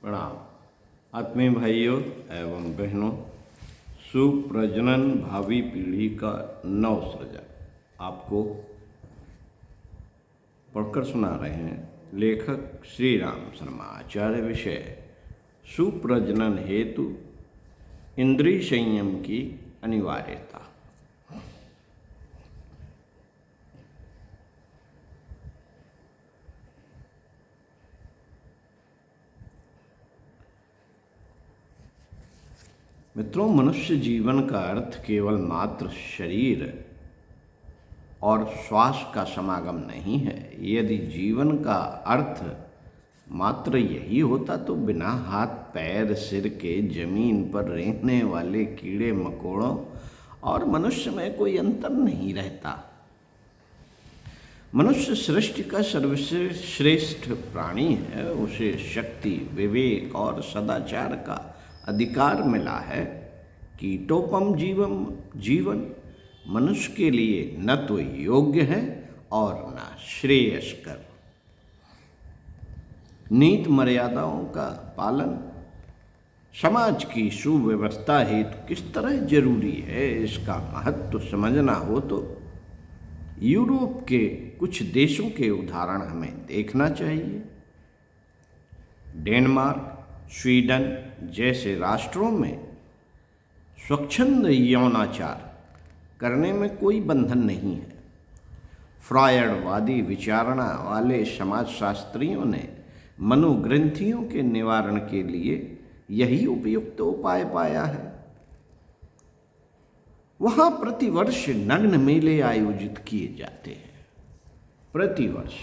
प्रणाम। आत्मीय भाइयों एवं बहनों, सुप्रजनन भावी पीढ़ी का नव सृजन आपको पढ़कर सुना रहे हैं लेखक श्री राम शर्मा आचार्य। विषय सुप्रजनन हेतु इंद्रिय संयम की अनिवार्यता। मित्रों, मनुष्य जीवन का अर्थ केवल मात्र शरीर और श्वास का समागम नहीं है। यदि जीवन का अर्थ मात्र यही होता तो बिना हाथ पैर सिर के जमीन पर रहने वाले कीड़े मकोड़ों और मनुष्य में कोई अंतर नहीं रहता। मनुष्य सृष्टि का सर्वश्रेष्ठ प्राणी है। उसे शक्ति, विवेक और सदाचार का अधिकार मिला है। कीटोपम जीवन मनुष्य के लिए न तो योग्य है और न श्रेयस्कर। नीति मर्यादाओं का पालन समाज की सुव्यवस्था हेतु किस तरह जरूरी है, इसका महत्व समझना हो तो यूरोप के कुछ देशों के उदाहरण हमें देखना चाहिए। डेनमार्क, स्वीडन जैसे राष्ट्रों में स्वच्छंद यौनाचार करने में कोई बंधन नहीं है। फ्रायडवादी विचारणा वाले समाजशास्त्रियों ने मनोग्रंथियों के निवारण के लिए यही उपयुक्त उपाय पाया है। वहां प्रतिवर्ष नग्न मेले आयोजित किए जाते हैं। प्रतिवर्ष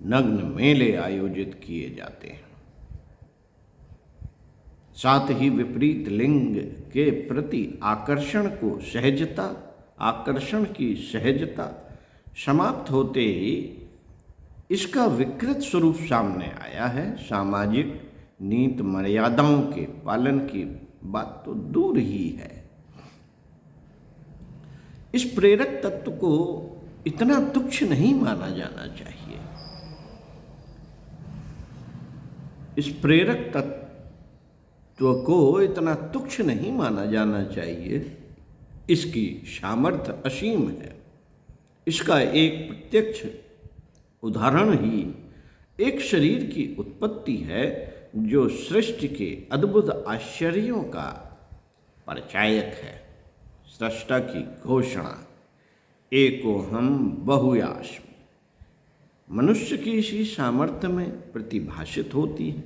नग्न मेले आयोजित किए जाते हैं। साथ ही विपरीत लिंग के प्रति आकर्षण की सहजता समाप्त होते ही इसका विकृत स्वरूप सामने आया है। सामाजिक नीति मर्यादाओं के पालन की बात तो दूर ही है। इस प्रेरक तत्व को इतना तुच्छ नहीं माना जाना चाहिए। इस प्रेरक तत्व को इतना तुच्छ नहीं माना जाना चाहिए। इसकी सामर्थ्य असीम है। इसका एक प्रत्यक्ष उदाहरण ही एक शरीर की उत्पत्ति है जो सृष्टि के अद्भुत आश्चर्यों का परिचायक है। सृष्टा की घोषणा एकोहम बहुयास्मि मनुष्य की इसी सामर्थ्य में प्रतिभाषित होती है।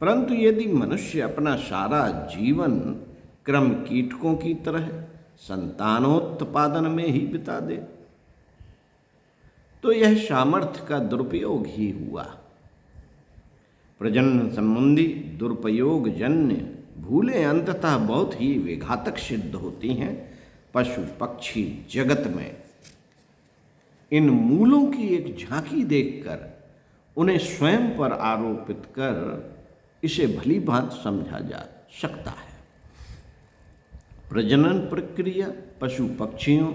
परंतु यदि मनुष्य अपना सारा जीवन क्रम कीटकों की तरह संतानोत्पादन में ही बिता दे तो यह सामर्थ्य का दुरुपयोग ही हुआ। प्रजनन संबंधी दुरुपयोग जन्य भूलें अंततः बहुत ही विघातक सिद्ध होती हैं। पशु पक्षी जगत में इन मूलों की एक झांकी देखकर उन्हें स्वयं पर आरोपित कर इसे भली भांति समझा जा सकता है। प्रजनन प्रक्रिया पशु पक्षियों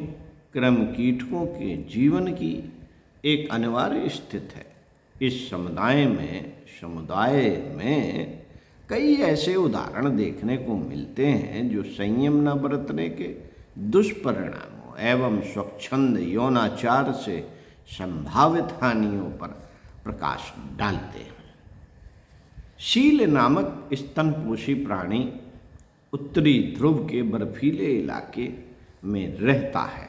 क्रम कीटकों के जीवन की एक अनिवार्य स्थिति है। इस समुदाय में कई ऐसे उदाहरण देखने को मिलते हैं जो संयम न बरतने के दुष्परिणामों एवं स्वच्छंद यौनाचार से संभावित हानियों पर प्रकाश डालते हैं। शील नामक स्तनपोषी प्राणी उत्तरी ध्रुव के बर्फीले इलाके में रहता है।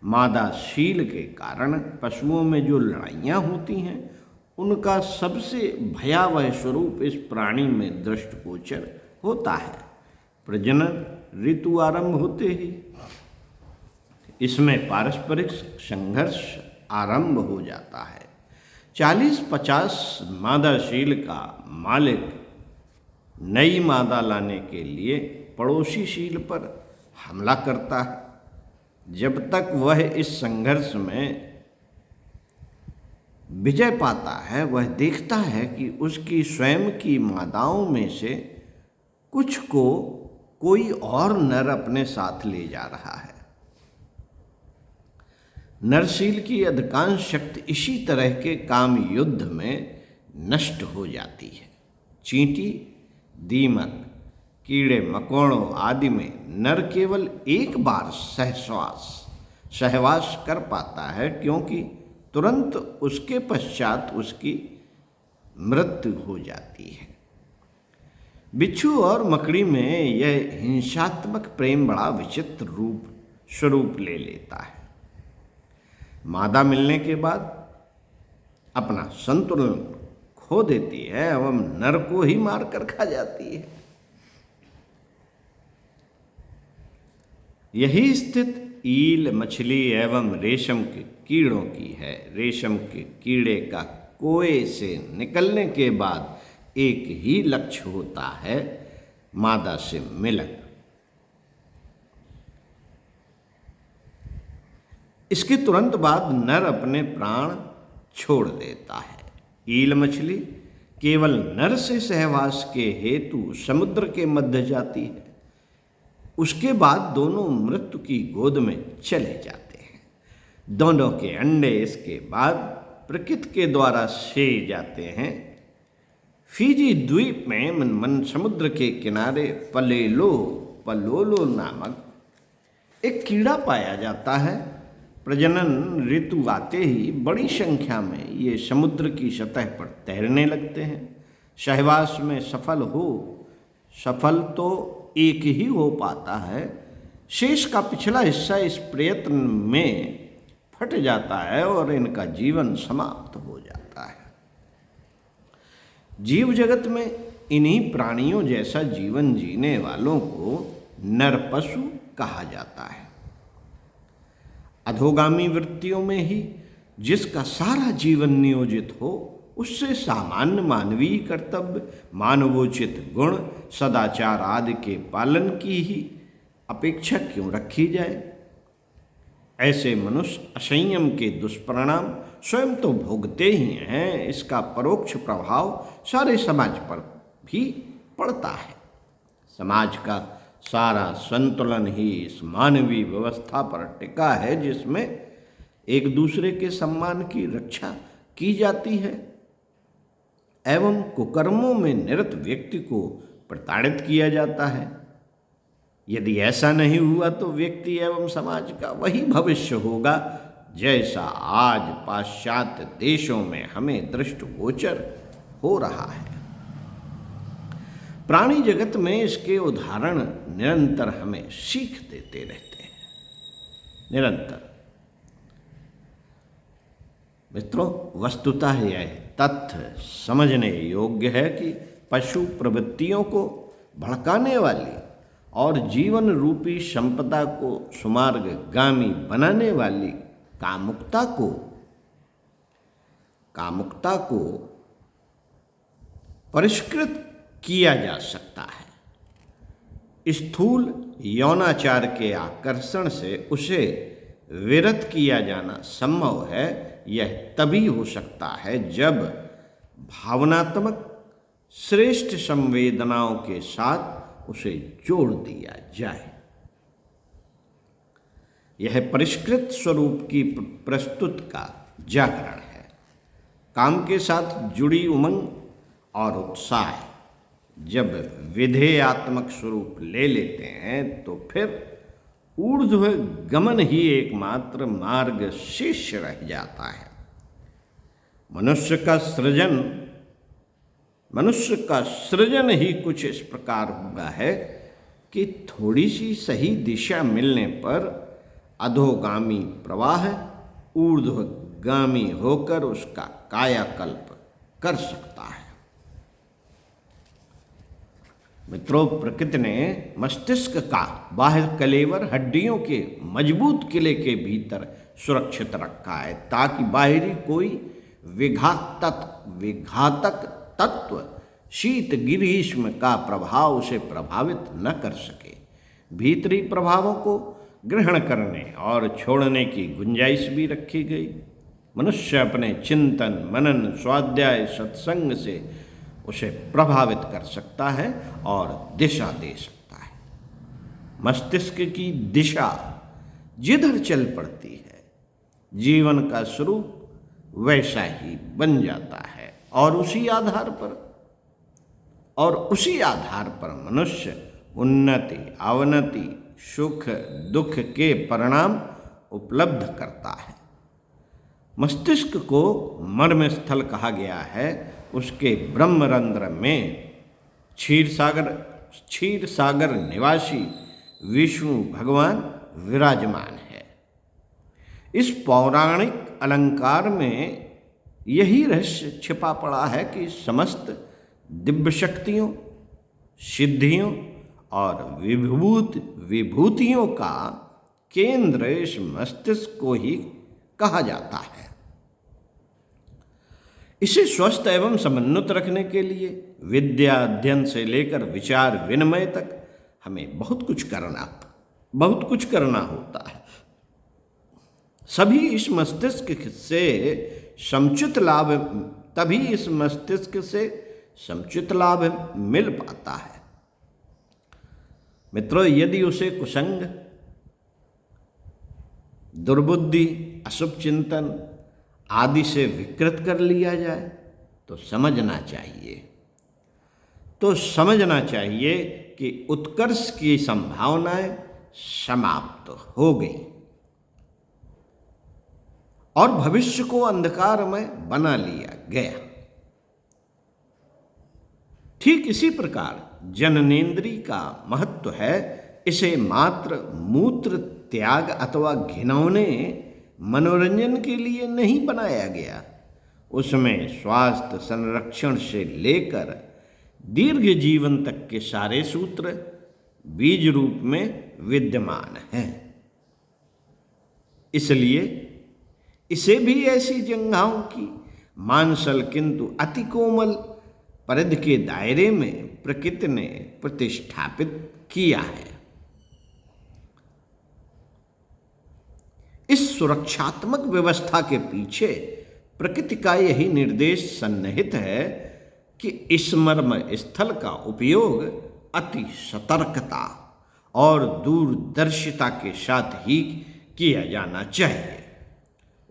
मादा शील के कारण पशुओं में जो लड़ाइयाँ होती हैं उनका सबसे भयावह स्वरूप इस प्राणी में दृष्टिगोचर होता है। प्रजनन ऋतु आरंभ होते ही इसमें पारस्परिक संघर्ष आरंभ हो जाता है। 40-50 मादा शील का मालिक नई मादा लाने के लिए पड़ोसी शील पर हमला करता है। जब तक वह इस संघर्ष में विजय पाता है, वह देखता है कि उसकी स्वयं की मादाओं में से कुछ को कोई और नर अपने साथ ले जा रहा है। नरशील की अधिकांश शक्ति इसी तरह के काम युद्ध में नष्ट हो जाती है। चींटी, दीमक, कीड़े मकोड़ों आदि में नर केवल एक बार सहवास कर पाता है, क्योंकि तुरंत उसके पश्चात उसकी मृत्यु हो जाती है। बिच्छू और मकड़ी में यह हिंसात्मक प्रेम बड़ा विचित्र स्वरूप ले लेता है। मादा मिलने के बाद अपना संतुलन खो देती है एवं नर को ही मारकर खा जाती है। यही स्थिति ईल, मछली एवं रेशम के कीड़ों की है। रेशम के कीड़े का कोए से निकलने के बाद एक ही लक्ष्य होता है, मादा से मिलन। इसके तुरंत बाद नर अपने प्राण छोड़ देता है। ईल मछली केवल नर से सहवास के हेतु समुद्र के मध्य जाती है। उसके बाद दोनों मृत्यु की गोद में चले जाते हैं। दोनों के अंडे इसके बाद प्रकृति के द्वारा से जाते हैं। फिजी द्वीप में समुद्र के किनारे पलोलो नामक एक कीड़ा पाया जाता है। प्रजनन ऋतु आते ही बड़ी संख्या में ये समुद्र की सतह पर तैरने लगते हैं। सहवास में सफल तो एक ही हो पाता है। शेष का पिछला हिस्सा इस प्रयत्न में फट जाता है और इनका जीवन समाप्त हो जाता है। जीव जगत में इन्हीं प्राणियों जैसा जीवन जीने वालों को नर पशु कहा जाता है। अधोगामी वृत्तियों में ही जिसका सारा जीवन नियोजित हो, उससे सामान्य मानवीय कर्तव्य, मानवोचित गुण, सदाचार आदि के पालन की ही अपेक्षा क्यों रखी जाए। ऐसे मनुष्य असंयम के दुष्परिणाम स्वयं तो भोगते ही हैं, इसका परोक्ष प्रभाव सारे समाज पर भी पड़ता है। समाज का सारा संतुलन ही इस मानवीय व्यवस्था पर टिका है, जिसमें एक दूसरे के सम्मान की रक्षा की जाती है एवं कुकर्मों में निरत व्यक्ति को प्रताड़ित किया जाता है। यदि ऐसा नहीं हुआ तो व्यक्ति एवं समाज का वही भविष्य होगा जैसा आज पाश्चात्य देशों में हमें दृष्टिगोचर हो रहा है। प्राणी जगत में इसके उदाहरण निरंतर हमें सीख देते रहते हैं। निरंतर मित्रों, वस्तुतः यह तथ्य समझने योग्य है कि पशु प्रवृत्तियों को भड़काने वाली और जीवन रूपी संपदा को सुमार्गगामी बनाने वाली कामुकता को परिष्कृत किया जा सकता है। स्थूल यौनाचार के आकर्षण से उसे विरत किया जाना संभव है। यह तभी हो सकता है जब भावनात्मक श्रेष्ठ संवेदनाओं के साथ उसे जोड़ दिया जाए। यह परिष्कृत स्वरूप की प्रस्तुत का जागरण है। काम के साथ जुड़ी उमंग और उत्साह जब विधेयात्मक स्वरूप ले लेते हैं तो फिर ऊर्ध्व गमन ही एकमात्र मार्ग शेष रह जाता है। मनुष्य का सृजन ही कुछ इस प्रकार हुआ है कि थोड़ी सी सही दिशा मिलने पर अधोगामी प्रवाह ऊर्ध्वगामी होकर उसका कायाकल्प कर सकता है। मित्रों, प्रकृति ने मस्तिष्क का बाह्य कलेवर हड्डियों के मजबूत किले के भीतर सुरक्षित रखा है, ताकि बाहरी कोई विघातक तत्व शीत ग्रीष्म का प्रभाव उसे प्रभावित न कर सके। भीतरी प्रभावों को ग्रहण करने और छोड़ने की गुंजाइश भी रखी गई। मनुष्य अपने चिंतन, मनन, स्वाध्याय, सत्संग से उसे प्रभावित कर सकता है और दिशा दे सकता है। मस्तिष्क की दिशा जिधर चल पड़ती है, जीवन का स्वरूप वैसा ही बन जाता है और उसी आधार पर मनुष्य उन्नति, अवनति, सुख, दुख के परिणाम उपलब्ध करता है। मस्तिष्क को मर्म स्थल कहा गया है। उसके ब्रह्मरंध्र में क्षीर सागर निवासी विष्णु भगवान विराजमान है। इस पौराणिक अलंकार में यही रहस्य छिपा पड़ा है कि समस्त दिव्य शक्तियों, सिद्धियों और विभूतियों का केंद्र इस मस्तिष्क को ही कहा जाता है। इसे स्वस्थ एवं समन्वित रखने के लिए विद्या अध्ययन से लेकर विचार विनिमय तक हमें बहुत कुछ करना होता है। तभी इस मस्तिष्क से समुचित लाभ मिल पाता है। मित्रों, यदि उसे कुसंग, दुर्बुद्धि, अशुभ चिंतन आदि से विकृत कर लिया जाए तो समझना चाहिए कि उत्कर्ष की संभावनाएं समाप्त हो गई और भविष्य को अंधकारमय बना लिया गया। ठीक इसी प्रकार जननेंद्रिय का महत्व है। इसे मात्र मूत्र त्याग अथवा घिनौने मनोरंजन के लिए नहीं बनाया गया। उसमें स्वास्थ्य संरक्षण से लेकर दीर्घ जीवन तक के सारे सूत्र बीज रूप में विद्यमान हैं। इसलिए इसे भी ऐसी जंघाओं की मांसल किंतु अति कोमल परिधि के दायरे में प्रकृति ने प्रतिष्ठापित किया है। इस सुरक्षात्मक व्यवस्था के पीछे प्रकृति का यही निर्देश सन्निहित है कि इस मर्म स्थल का उपयोग अति सतर्कता और दूरदर्शिता के साथ ही किया जाना चाहिए।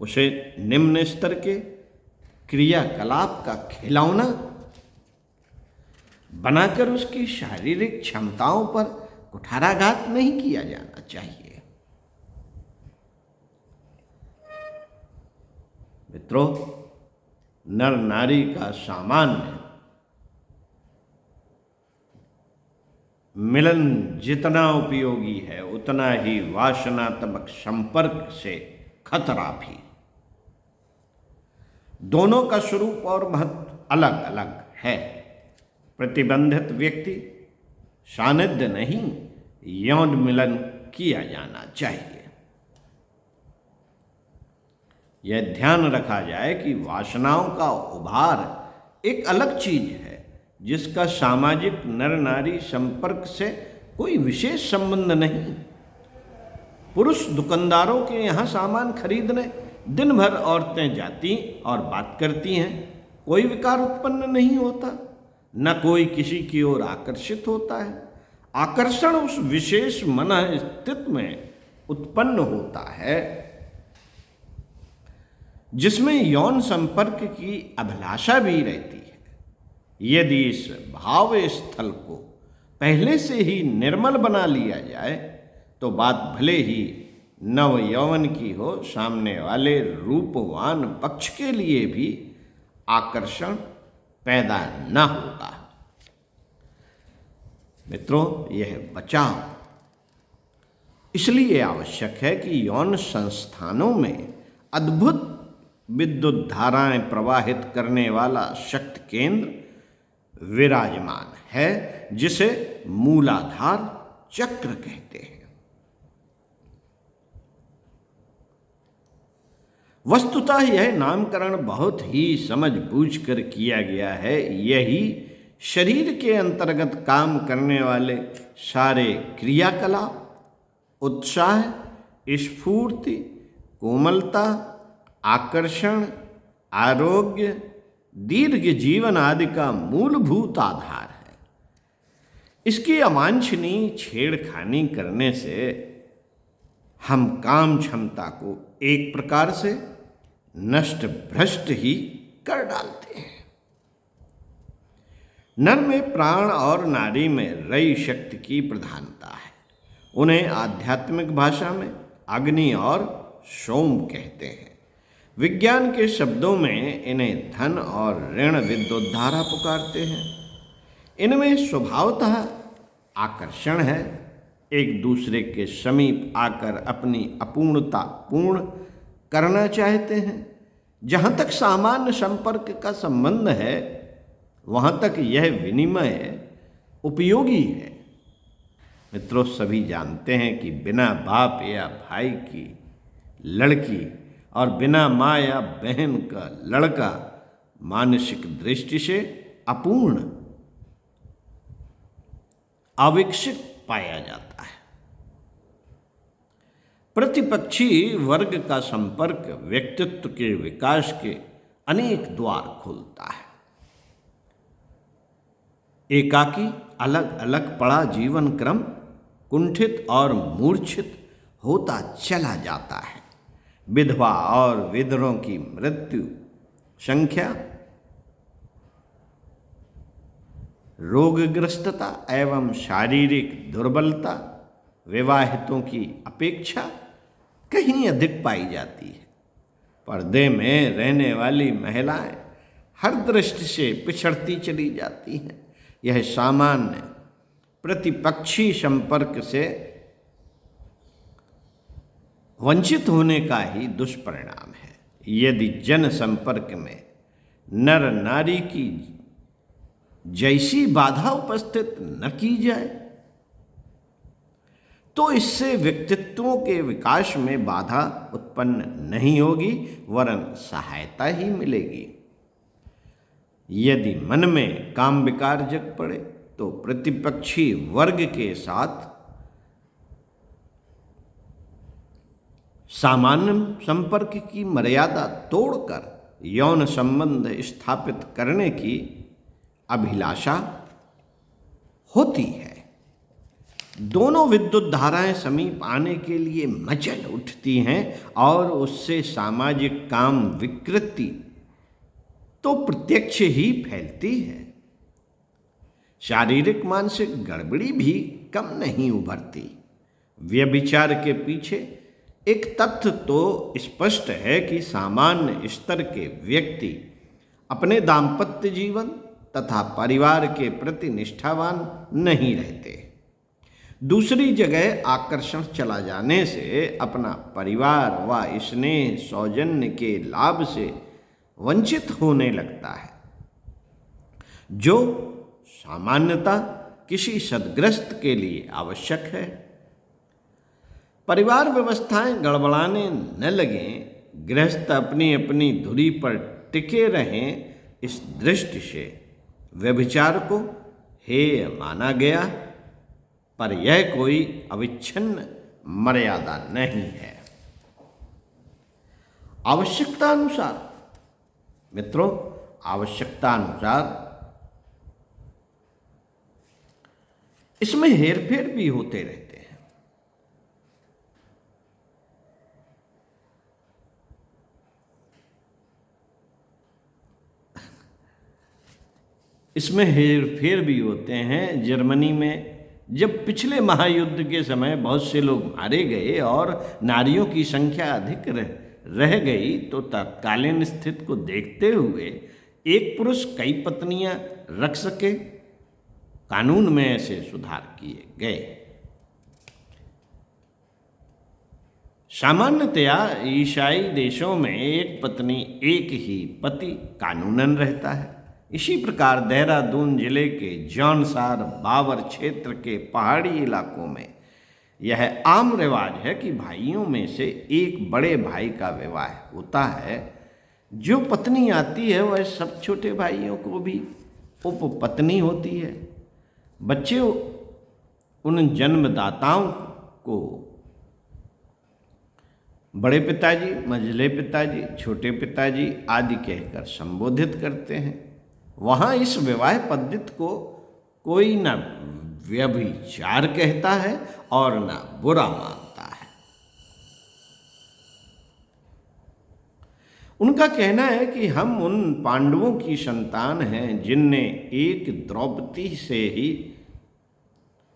उसे निम्न स्तर के क्रियाकलाप का खिलौना बनाकर उसकी शारीरिक क्षमताओं पर कुठाराघात नहीं किया जाना चाहिए। मित्रों, नर नारी का सामान्य मिलन जितना उपयोगी है उतना ही वासनात्मक संपर्क से खतरा भी। दोनों का स्वरूप और महत्व अलग अलग है। प्रतिबंधित व्यक्ति सानिध्य नहीं, यौन मिलन किया जाना चाहिए। यह ध्यान रखा जाए कि वासनाओं का उभार एक अलग चीज है जिसका सामाजिक नर नारी संपर्क से कोई विशेष संबंध नहीं। पुरुष दुकानदारों के यहाँ सामान खरीदने दिन भर औरतें जाती और बात करती हैं, कोई विकार उत्पन्न नहीं होता, न कोई किसी की ओर आकर्षित होता है। आकर्षण उस विशेष मन स्थिति में उत्पन्न होता है जिसमें यौन संपर्क की अभिलाषा भी रहती है। यदि इस भाव स्थल को पहले से ही निर्मल बना लिया जाए तो बात भले ही नव यौवन की हो, सामने वाले रूपवान पक्ष के लिए भी आकर्षण पैदा न होगा। मित्रों, यह बचाव इसलिए आवश्यक है कि यौन संस्थानों में अद्भुत विद्युत धाराएं प्रवाहित करने वाला शक्ति केंद्र विराजमान है जिसे मूलाधार चक्र कहते हैं। वस्तुतः यह नामकरण बहुत ही समझबूझ कर किया गया है। यही शरीर के अंतर्गत काम करने वाले सारे क्रियाकलाप, उत्साह, स्फूर्ति, कोमलता, आकर्षण, आरोग्य, दीर्घ जीवन आदि का मूलभूत आधार है। इसकी अवांछनीय छेड़खानी करने से हम काम क्षमता को एक प्रकार से नष्ट भ्रष्ट ही कर डालते हैं। नर में प्राण और नारी में रई शक्ति की प्रधानता है। उन्हें आध्यात्मिक भाषा में अग्नि और सोम कहते हैं। विज्ञान के शब्दों में इन्हें धन और ऋण विद्युद्धारा पुकारते हैं। इनमें स्वभावतः आकर्षण है, एक दूसरे के समीप आकर अपनी अपूर्णता पूर्ण करना चाहते हैं। जहाँ तक सामान्य संपर्क का संबंध है, वहाँ तक यह विनिमय उपयोगी है। मित्रों, सभी जानते हैं कि बिना बाप या भाई की लड़की और बिना माँ या बहन का लड़का मानसिक दृष्टि से अपूर्ण, अविकसित पाया जाता है। प्रतिपक्षी वर्ग का संपर्क व्यक्तित्व के विकास के अनेक द्वार खोलता है। एकाकी अलग अलग पड़ा जीवन क्रम कुंठित और मूर्छित होता चला जाता है। विधवा और विधरों की मृत्यु संख्या, रोगग्रस्तता एवं शारीरिक दुर्बलता विवाहितों की अपेक्षा कहीं अधिक पाई जाती है। पर्दे में रहने वाली महिलाएं हर दृष्टि से पिछड़ती चली जाती हैं। यह सामान्य प्रतिपक्षी संपर्क से वंचित होने का ही दुष्परिणाम है। यदि जन संपर्क में नर नारी की जैसी बाधा उपस्थित न की जाए तो इससे व्यक्तित्वों के विकास में बाधा उत्पन्न नहीं होगी, वरन सहायता ही मिलेगी। यदि मन में काम विकार जग पड़े तो प्रतिपक्षी वर्ग के साथ सामान्य संपर्क की मर्यादा तोड़कर यौन संबंध स्थापित करने की अभिलाषा होती है। दोनों विद्युत धाराएं समीप आने के लिए मचल उठती हैं और उससे सामाजिक काम विकृति तो प्रत्यक्ष ही फैलती है। शारीरिक मानसिक गड़बड़ी भी कम नहीं उभरती। व्यभिचार के पीछे एक तथ्य तो स्पष्ट है कि सामान्य स्तर के व्यक्ति अपने दाम्पत्य जीवन तथा परिवार के प्रति निष्ठावान नहीं रहते। दूसरी जगह आकर्षण चला जाने से अपना परिवार व स्नेह सौजन्य के लाभ से वंचित होने लगता है, जो सामान्यतः किसी सद्ग्रस्त के लिए आवश्यक है। परिवार व्यवस्थाएं गड़बड़ाने न लगें, गृहस्थ अपनी अपनी धुरी पर टिके रहें, इस दृष्टि से व्यभिचार को हेय माना गया, पर यह कोई अविच्छिन्न मर्यादा नहीं है। आवश्यकता अनुसार मित्रों, आवश्यकता अनुसार इसमें हेरफेर भी होते रहते हैं। इसमें हेरफेर भी होते हैं। जर्मनी में जब पिछले महायुद्ध के समय बहुत से लोग मारे गए और नारियों की संख्या अधिक रह गई, तो तत्कालीन स्थिति को देखते हुए एक पुरुष कई पत्नियां रख सके, कानून में ऐसे सुधार किए गए। सामान्यतया ईसाई देशों में एक पत्नी एक ही पति कानूनन रहता है। इसी प्रकार देहरादून जिले के जौनसार बावर क्षेत्र के पहाड़ी इलाकों में यह आम रिवाज है कि भाइयों में से एक बड़े भाई का विवाह होता है। जो पत्नी आती है वह सब छोटे भाइयों को भी उपपत्नी होती है। बच्चे उन जन्मदाताओं को बड़े पिताजी, मझले पिताजी, छोटे पिताजी आदि कहकर संबोधित करते हैं। वहाँ इस विवाह पद्धति को कोई न व्यभिचार कहता है और न बुरा मानता है। उनका कहना है कि हम उन पांडवों की संतान हैं जिनने एक द्रौपदी से ही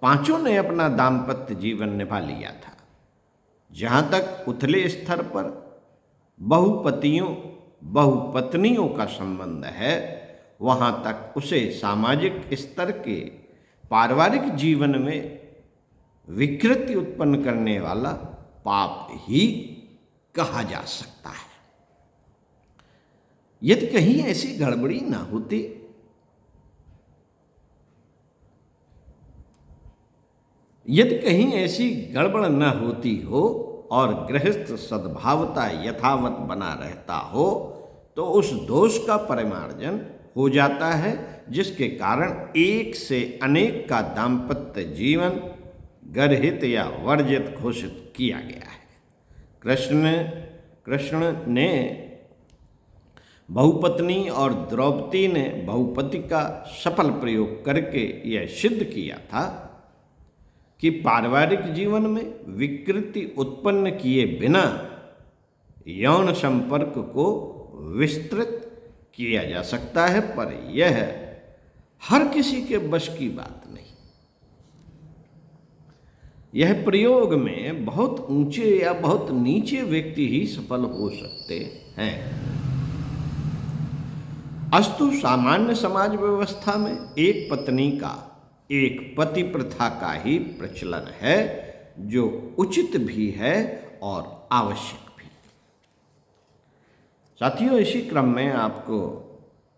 पांचों ने अपना दाम्पत्य जीवन निभा लिया था। जहाँ तक उथले स्तर पर बहुपत्नियों का संबंध है, वहाँ तक उसे सामाजिक स्तर के पारिवारिक जीवन में विकृति उत्पन्न करने वाला पाप ही कहा जा सकता है। यदि कहीं ऐसी गड़बड़ी ना होती, यदि कहीं ऐसी गड़बड़ न होती हो और गृहस्थ सद्भावता यथावत बना रहता हो, तो उस दोष का परिमार्जन हो जाता है जिसके कारण एक से अनेक का दाम्पत्य जीवन गर्हित या वर्जित घोषित किया गया है। कृष्ण ने बहुपत्नी और द्रौपदी ने बहुपति का सफल प्रयोग करके यह सिद्ध किया था कि पारिवारिक जीवन में विकृति उत्पन्न किए बिना यौन संपर्क को विस्तृत किया जा सकता है, पर यह हर किसी के बस की बात नहीं। यह प्रयोग में बहुत ऊंचे या बहुत नीचे व्यक्ति ही सफल हो सकते हैं। अस्तु सामान्य समाज व्यवस्था में एक पत्नी का एक पति प्रथा का ही प्रचलन है, जो उचित भी है और आवश्यक भी। साथियों, इसी क्रम में आपको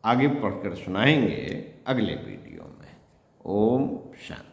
आगे पढ़कर सुनाएंगे अगले वीडियो में। ओम शांति।